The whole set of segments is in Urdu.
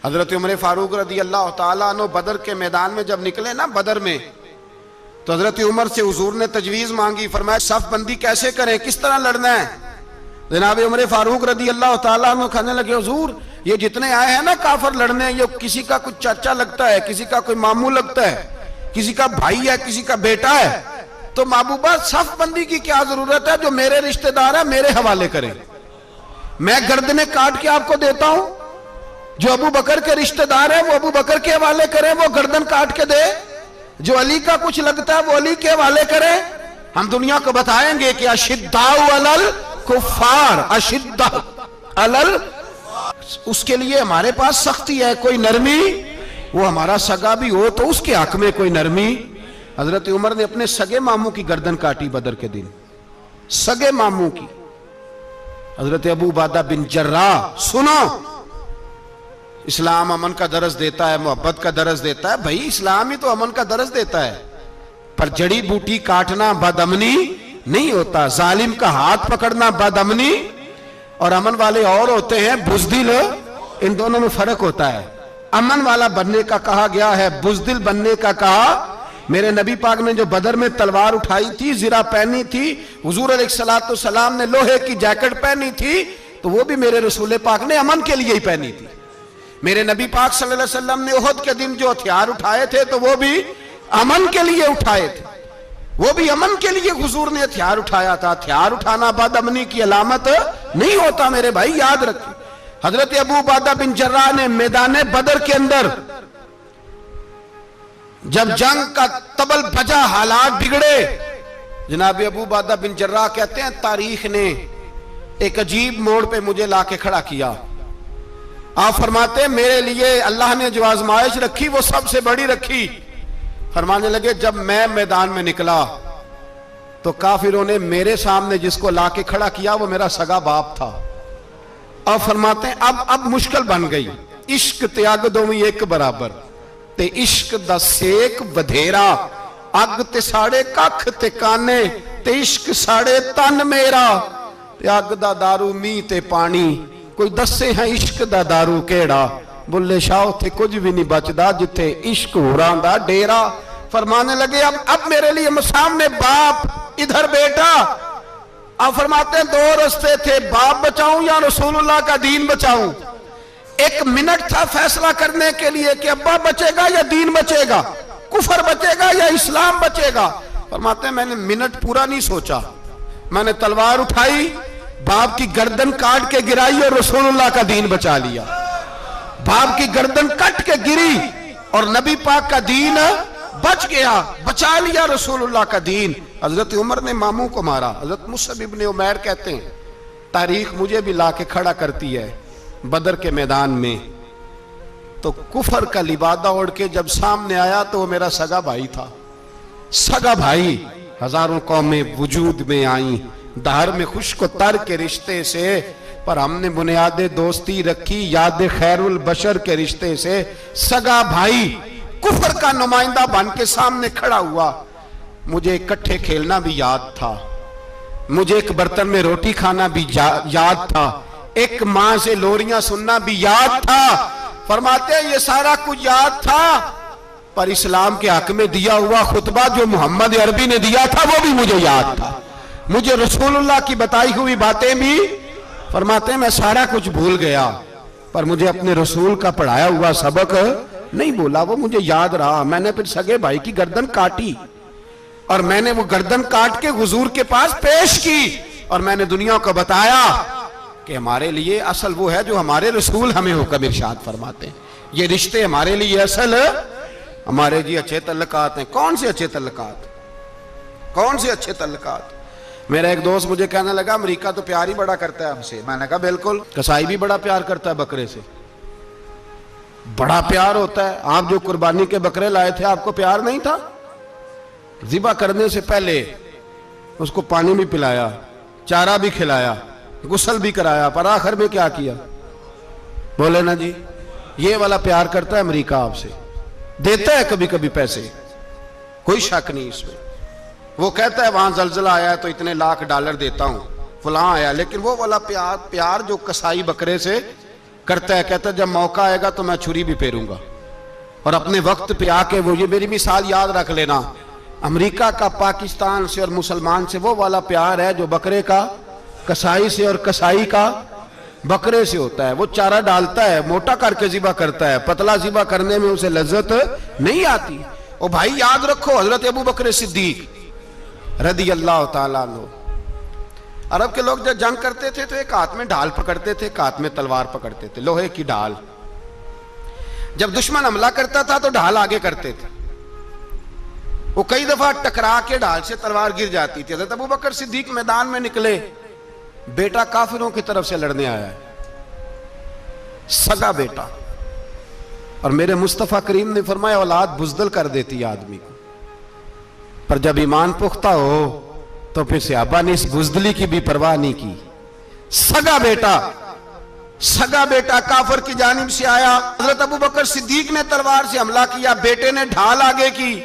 حضرت عمر فاروق رضی اللہ تعالیٰ عنہ بدر کے میدان میں جب نکلے نا بدر میں، تو حضرت عمر سے حضور نے تجویز مانگی، فرمایا صف بندی کیسے کریں، کس طرح لڑنا ہے؟ جناب عمر فاروق رضی اللہ تعالیٰ عنہ کہنے لگے حضور یہ جتنے آئے ہیں نا کافر لڑنے، یہ کسی کا کوئی چاچا لگتا ہے، کسی کا کوئی ماموں لگتا ہے، کسی کا بھائی ہے، کسی کا بیٹا ہے، تو محبوبہ صف بندی کی کیا ضرورت ہے؟ جو میرے رشتہ دار ہیں میرے حوالے کریں، میں گردنیں کاٹ کے آپ کو دیتا ہوں، جو ابو بکر کے رشتہ دار ہیں وہ ابو بکر کے حوالے کریں، وہ گردن کاٹ کے دے، جو علی کا کچھ لگتا ہے وہ علی کے حوالے کریں۔ ہم دنیا کو بتائیں گے کہ اشداء علی الکفار، اشداء علی، اس کے لیے ہمارے پاس سختی ہے، کوئی نرمی، وہ ہمارا سگا بھی ہو تو اس کے حق میں کوئی نرمی۔ حضرت عمر نے اپنے سگے ماموں کی گردن کاٹی بدر کے دن، سگے ماموں کی۔ حضرت ابو عبیدہ بن جراح، سنو، اسلام امن کا درس دیتا ہے، محبت کا درس دیتا ہے، بھائی اسلام ہی تو امن کا درس دیتا ہے، پر جڑی بوٹی کاٹنا بدامنی نہیں ہوتا، ظالم کا ہاتھ پکڑنا بدامنی، اور امن والے اور ہوتے ہیں بزدل، ان دونوں میں فرق ہوتا ہے۔ امن والا بننے کا کہا گیا ہے، بزدل بننے کا کہا۔ میرے نبی پاک نے جو بدر میں تلوار اٹھائی تھی، زرہ پہنی تھی، حضور علیہ السلام نے لوہے کی جیکٹ پہنی تھی، تو وہ بھی میرے رسول پاک نے امن کے لیے ہی پہنی تھی۔ میرے نبی پاک صلی اللہ علیہ وسلم نے احد کے دن جو ہتھیار اٹھائے تھے تو وہ بھی امن کے لیے اٹھائے تھے، وہ بھی امن کے لیے حضور نے ہتھیار اٹھایا تھا۔ ہتھیار اٹھانا بدامنی کی علامت نہیں ہوتا میرے بھائی، یاد رکھیں۔ حضرت ابو عبیدہ بن جراح نے میدان بدر کے اندر جب جنگ کا طبل بجا، حالات بگڑے، جناب ابو عبیدہ بن جراح کہتے ہیں تاریخ نے ایک عجیب موڑ پہ مجھے لا کے کھڑا کیا۔ آپ فرماتے ہیں میرے لیے اللہ نے جو آزمائش رکھی وہ سب سے بڑی رکھی۔ فرمانے لگے جب میں میدان میں نکلا تو کافروں نے میرے سامنے جس کو لا کے کھڑا کیا وہ میرا سگا باپ تھا۔ اب فرماتے ہیں اب مشکل بن گئی، عشق تے اگ دوویں ایک برابر، تے عشق دا سیک ودھیرا، اگ تے ساڑے ککھ تے کانے، تے عشق ساڑے تن میرا، تے اگ دا دارو می تے پانی، کوئی دسے ہیں عشق دا دارو کیڑا، بلے شاہ تھے کچھ بھی نہیں بچدا جتھے عشق ہوران دا ڈیرا۔ فرمانے لگے اب میرے لیے سامنے باپ، ادھر بیٹا۔ آپ فرماتے ہیں دو رستے تھے، باپ بچاؤں یا رسول اللہ کا دین بچاؤں۔ ایک منٹ تھا فیصلہ کرنے کے لیے کہ ابا بچے گا یا دین بچے گا، کفر بچے گا یا اسلام بچے گا۔ فرماتے ہیں میں نے منٹ پورا نہیں سوچا، میں نے تلوار اٹھائی، باپ کی گردن کاٹ کے گرائی اور رسول اللہ کا دین بچا لیا۔ باپ کی گردن کٹ کے گری اور نبی پاک کا دین بچ گیا، بچا لیا رسول اللہ کا دین۔ حضرت عمر نے ماموں کو مارا۔ حضرت مصعب ابن عمیر کہتے ہیں تاریخ مجھے بھی لا کے کھڑا کرتی ہے بدر کے میدان میں، تو کفر کا لبادہ اوڑھ کے جب سامنے آیا تو وہ میرا سگا بھائی تھا، سگا بھائی۔ ہزاروں قومیں وجود میں آئیں دہر میں خشک و تر کے رشتے سے، پر ہم نے بنیاد دوستی رکھی یاد خیر البشر کے رشتے سے۔ سگا بھائی کفر کا نمائندہ بن کے سامنے کھڑا ہوا۔ مجھے اکٹھے کھیلنا بھی یاد تھا، مجھے ایک برتن میں روٹی کھانا بھی یاد تھا، ایک ماں سے لوریاں سننا بھی یاد تھا۔ فرماتے ہیں یہ سارا کچھ یاد تھا، پر اسلام کے حق میں دیا ہوا خطبہ جو محمد عربی نے دیا تھا وہ بھی مجھے یاد تھا، مجھے رسول اللہ کی بتائی ہوئی باتیں بھی۔ فرماتے ہیں میں سارا کچھ بھول گیا، پر مجھے اپنے رسول کا پڑھایا ہوا سبق نہیں بولا، وہ مجھے یاد رہا۔ میں نے پھر سگے بھائی کی گردن کاٹی اور میں نے وہ گردن کاٹ کے حضور کے پاس پیش کی، اور میں نے دنیا کو بتایا کہ ہمارے لیے اصل وہ ہے جو ہمارے رسول ہمیں حکم ارشاد فرماتے ہیں۔ یہ رشتے ہمارے لیے اصل ہمارے جی اچھے تعلقات ہیں۔ کون سے اچھے تعلقات؟ کون سے اچھے تعلقات؟ میرا ایک دوست مجھے کہنے لگا امریکہ تو پیار ہی بڑا کرتا ہے ہم سے۔ میں نے کہا بالکل، کسائی بھی بڑا پیار کرتا ہے بکرے سے، بڑا پیار ہوتا ہے۔ آپ جو قربانی کے بکرے لائے تھے آپ کو پیار نہیں تھا؟ ذبح کرنے سے پہلے اس کو پانی بھی پلایا، چارہ بھی کھلایا، غسل بھی کرایا، پر آخر میں کیا کیا؟ بولے نا جی، یہ والا پیار کرتا ہے امریکہ آپ سے، دیتا ہے کبھی کبھی پیسے، کوئی شک نہیں اس میں۔ وہ کہتا ہے وہاں زلزلہ آیا ہے تو اتنے لاکھ ڈالر دیتا ہوں، فلاں آیا، لیکن وہ والا پیار جو کسائی بکرے سے کرتا ہے, کہتا ہے جب موقع آئے گا تو میں چھری بھی پھیروں گا. اور اپنے وقت پہ آ کے وہ, یہ میری مثال یاد رکھ لینا, امریکہ کا پاکستان سے اور مسلمان سے وہ والا پیار ہے جو بکرے کا کسائی سے اور کسائی کا بکرے سے ہوتا ہے. وہ چارہ ڈالتا ہے, موٹا کر کے ذبح کرتا ہے, پتلا ذبح کرنے میں اسے لذت نہیں آتی. اور بھائی یاد رکھو, حضرت ابو بکر صدیق رضی اللہ تعالیٰ عنہ, عرب کے لوگ جب جنگ کرتے تھے تو ایک ہاتھ میں ڈھال پکڑتے تھے, ایک ہاتھ میں تلوار پکڑتے تھے, لوہے کی ڈھال. جب دشمن حملہ کرتا تھا تو ڈھال آگے کرتے تھے. وہ کئی دفعہ ٹکرا کے ڈھال سے تلوار گر جاتی تھی. حضرت ابو بکر صدیق میدان میں نکلے, بیٹا کافروں کی طرف سے لڑنے آیا ہے, سگا بیٹا. اور میرے مصطفیٰ کریم نے فرمایا اولاد بزدل کر دیتی ہے آدمی کو, پر جب ایمان پختہ ہو تو پھر صحابہ نے اس بزدلی کی بھی پرواہ نہیں کی. سگا بیٹا کافر کی جانب سے آیا, حضرت ابو بکر صدیق نے تلوار سے حملہ کیا, بیٹے نے ڈھال آگے کی.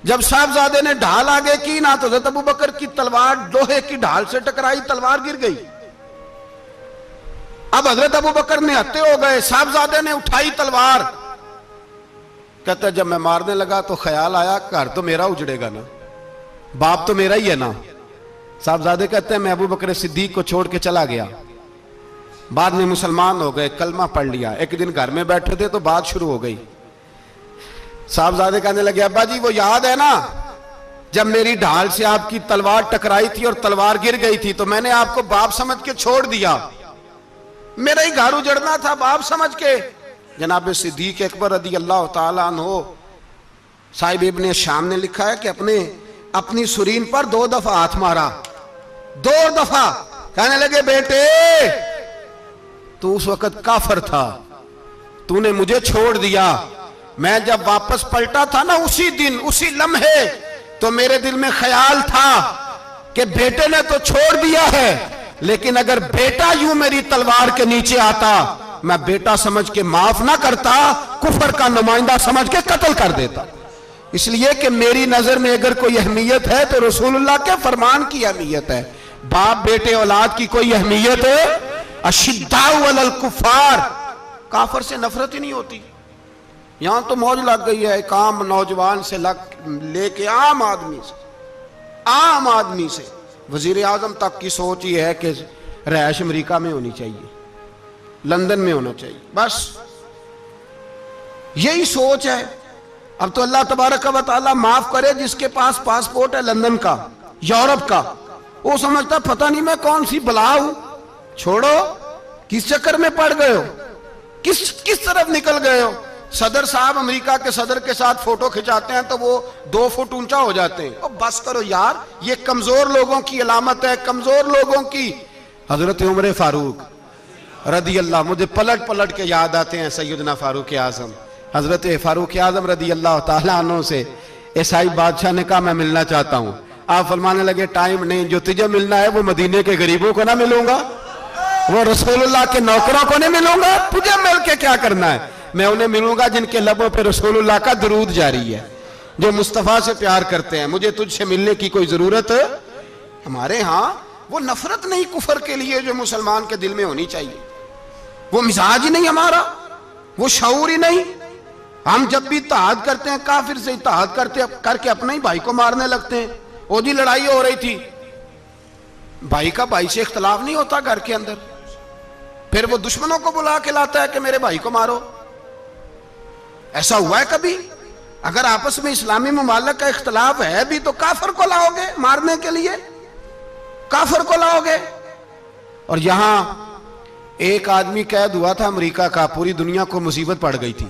جب صاحبزادے نے ڈھال آگے کی نا تو حضرت ابو بکر کی تلوار لوہے کی ڈھال سے ٹکرائی, تلوار گر گئی. اب حضرت ابو بکر نے ہتے ہو گئے, صاحبزادے نے اٹھائی تلوار. کہتا ہے جب میں مارنے لگا تو خیال آیا گھر تو میرا اجڑے گا نا, باپ تو میرا ہی ہے نا. صاحبزادے کہتے ہیں میں ابو بکر صدیق کو چھوڑ کے چلا گیا. بعد میں مسلمان ہو گئے, کلمہ پڑھ لیا. ایک دن گھر میں بیٹھے تھے تو بات شروع ہو گئی. صاحبزادے کہنے لگے ابا جی وہ یاد ہے نا جب میری ڈھال سے آپ کی تلوار ٹکرائی تھی اور تلوار گر گئی تھی تو میں نے آپ کو باپ سمجھ کے چھوڑ دیا, میرا ہی گھر اجڑنا تھا باپ سمجھ کے. جناب صدیق اکبر رضی اللہ تعالیٰ عنہ, صاحب ابن شام نے لکھا ہے کہ اپنی سرین پر 2 دفعہ ہاتھ مارا, 2 دفعہ. کہنے لگے بیٹے تو اس وقت کافر تھا, تو نے مجھے چھوڑ دیا. میں جب واپس پلٹا تھا نا اسی دن اسی لمحے تو میرے دل میں خیال تھا کہ بیٹے نے تو چھوڑ دیا ہے, لیکن اگر بیٹا یوں میری تلوار کے نیچے آتا میں بیٹا سمجھ کے معاف نہ کرتا, کفر کا نمائندہ سمجھ کے قتل کر دیتا. اس لیے کہ میری نظر میں اگر کوئی اہمیت ہے تو رسول اللہ کے فرمان کی اہمیت ہے. باپ بیٹے اولاد کی کوئی اہمیت ہے؟ اشداء علی الکفار, کافر سے نفرت ہی نہیں ہوتی. یہاں تو موج لگ گئی ہے, ایک عام نوجوان سے لے کے عام آدمی سے وزیر اعظم تک کی سوچ یہ ہے کہ رہائش امریکہ میں ہونی چاہیے, لندن میں ہونا چاہیے, بس یہی سوچ ہے. اب تو اللہ تبارک و تعالیٰ معاف کرے جس کے پاس پاسپورٹ ہے لندن کا, یورپ کا, وہ سمجھتا پتہ نہیں میں کون سی بلا ہوں. چھوڑو, کس چکر میں پڑ گئے ہو, کس طرف نکل گئے ہو. صدر صاحب امریکہ کے صدر کے ساتھ فوٹو کھچاتے ہیں تو وہ 2 فٹ اونچا ہو جاتے ہیں. بس کرو یار, یہ کمزور لوگوں کی علامت ہے, کمزور لوگوں کی. حضرت عمر فاروق رضی اللہ, مجھے پلٹ کے یاد آتے ہیں سیدنا فاروق اعظم. حضرت فاروق اعظم رضی اللہ تعالیٰ عنہ سے عیسائی بادشاہ نے کہا میں ملنا چاہتا ہوں. آپ فرمانے لگے ٹائم نہیں, جو تجھے ملنا ہے وہ مدینے کے غریبوں کو نہ ملوں گا, وہ رسول اللہ کے نوکروں کو نہیں ملوں گا, تجھے مل کے کیا کرنا ہے. میں انہیں ملوں گا جن کے لبوں پہ رسول اللہ کا درود جاری ہے, جو مصطفیٰ سے پیار کرتے ہیں. مجھے تجھ سے ملنے کی کوئی ضرورت ہے. ہمارے ہاں وہ نفرت نہیں کفر کے لیے جو مسلمان کے دل میں ہونی چاہیے, وہ مزاج ہی نہیں ہمارا, وہ شعور ہی نہیں. ہم جب بھی اتحاد کرتے ہیں کافر سے اتحاد کر کے اپنے ہی بھائی کو مارنے لگتے ہیں. وہ جی لڑائی ہو رہی تھی, بھائی کا بھائی سے اختلاف نہیں ہوتا گھر کے اندر, پھر وہ دشمنوں کو بلا کے لاتا ہے کہ میرے بھائی کو مارو. ایسا ہوا ہے کبھی؟ اگر آپس میں اسلامی ممالک کا اختلاف ہے بھی تو کافر کو لاؤ گے مارنے کے لیے, کافر کو لاؤ گے. اور یہاں ایک آدمی قید ہوا تھا امریکہ کا, پوری دنیا کو مصیبت پڑ گئی تھی.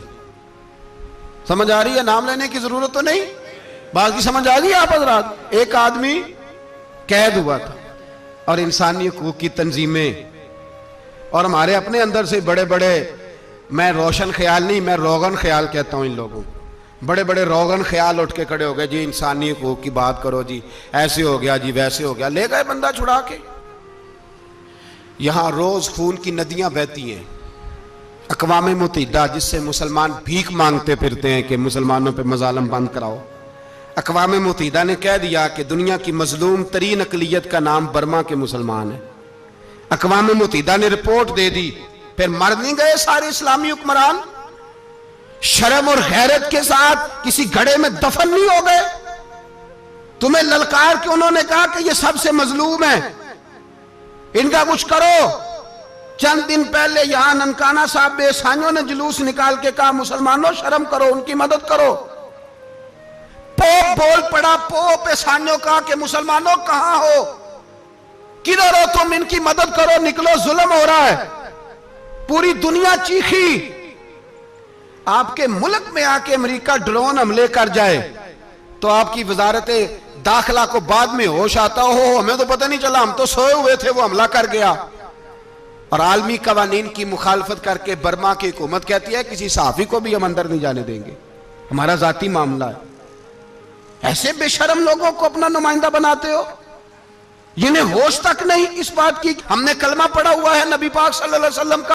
سمجھ آ رہی ہے؟ نام لینے کی ضرورت تو نہیں, بات کی سمجھ آ رہی ہے آپ حضرات؟ ایک آدمی قید ہوا تھا اور انسانی حقوق کی تنظیمیں اور ہمارے اپنے اندر سے بڑے بڑے, میں روشن خیال نہیں, میں روغن خیال کہتا ہوں ان لوگوں کو, بڑے بڑے روغن خیال اٹھ کے کھڑے ہو گئے, جی انسانی حقوق کی بات کرو, جی ایسے ہو گیا, جی ویسے ہو گیا. لے گئے بندہ چھڑا کے. یہاں روز خون کی ندیاں بہتی ہیں. اقوام متحدہ جس سے مسلمان بھیک مانگتے پھرتے ہیں کہ مسلمانوں پہ مظالم بند کراؤ, اقوام متحدہ نے کہہ دیا کہ دنیا کی مظلوم ترین اقلیت کا نام برما کے مسلمان ہے. اقوام متحدہ نے رپورٹ دے دی پھر مر نہیں گئے سارے اسلامی حکمران؟ شرم اور غیرت کے ساتھ کسی گڑھے میں دفن نہیں ہو گئے؟ تمہیں للکار کے انہوں نے کہا کہ یہ سب سے مظلوم ہیں، ان کا کچھ کرو۔ چند دن پہلے یہاں ننکانہ صاحب بے احسانیوں نے جلوس نکال کے کہا مسلمانوں شرم کرو، ان کی مدد کرو۔ پوپ بول پڑا، پوپ احسانیوں کہا کہ مسلمانوں کہاں ہو، کدھر ہو تم، ان کی مدد کرو، نکلو ظلم ہو رہا ہے۔ پوری دنیا چیخی۔ آپ کے ملک میں آ کے امریکہ ڈرون حملے کر جائے تو آپ کی وزارت داخلہ کو بعد میں ہوش آتا ہو ہمیں تو پتہ نہیں چلا، ہم تو سوئے ہوئے تھے، وہ حملہ کر گیا۔ اور عالمی قوانین کی مخالفت کر کے برما کی حکومت کہتی ہے کسی صحافی کو بھی ہم اندر نہیں جانے دیں گے، ہمارا ذاتی معاملہ ہے۔ ایسے بے شرم لوگوں کو اپنا نمائندہ بناتے ہو، جنہیں ہوش تک نہیں اس بات کی۔ ہم نے کلمہ پڑھا ہوا ہے نبی پاک صلی اللہ علیہ وسلم کا۔